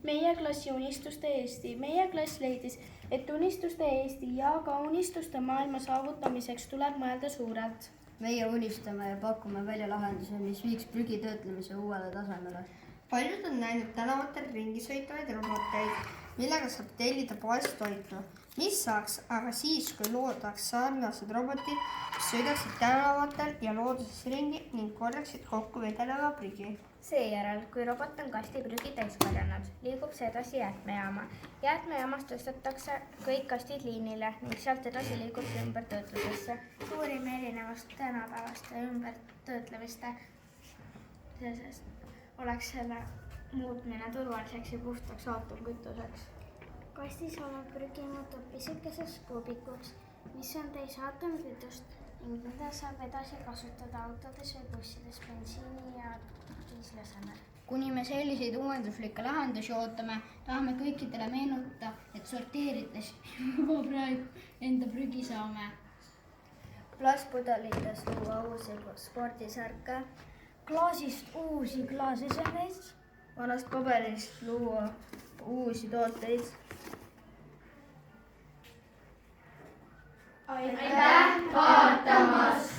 meie klassi Unistuste Eesti. Meie klass leidis, et unistuste Eesti ja ka unistuste maailma saavutamiseks tuleb mõelda suurelt. Meie unistame ja pakume välja lahenduse, mis viiks prügi töötlemise uuele tasemele. Paljud on näinud tänavatel ringi sõitvaid roboteid, millega saab tellida poest toitu. Mis saaks aga siis, kui loodaks sarnased robotid, mis sõidaksid tänavatel ja looduses ringi ning korjaksid kokku vedeleva prügi? Seejärel, kui robot on kasti prügi täis korjanud, liigub see edasi jäätmejaama. Jäätmejaamas tõstetakse kõik kastid liinile ning sealt edasi liigub see ümbertöötlusesse. Suurim erinevus tänapäevaste ümbertöötlemiste oleks selle muutmine turvaliseks ja puhtaks aatomkütuseks. Kastis olev prügi muutub pisikeseks kuubikuks, mis on täis aatomkütust ning mida saab edasi kasutada autodes või bussides bensiini ja diisli asemel. Kuni me selliseid uuenduslikke lahendusi ootame, tahame kõikidele meenutada, et sorteerides juba praegu enda prügi saame. Plastpudelites luua uusi spordisärke, Klaasist uusi klaasesemeid, Vanast paberist luua uusi tooteid. Aitäh vaatamast!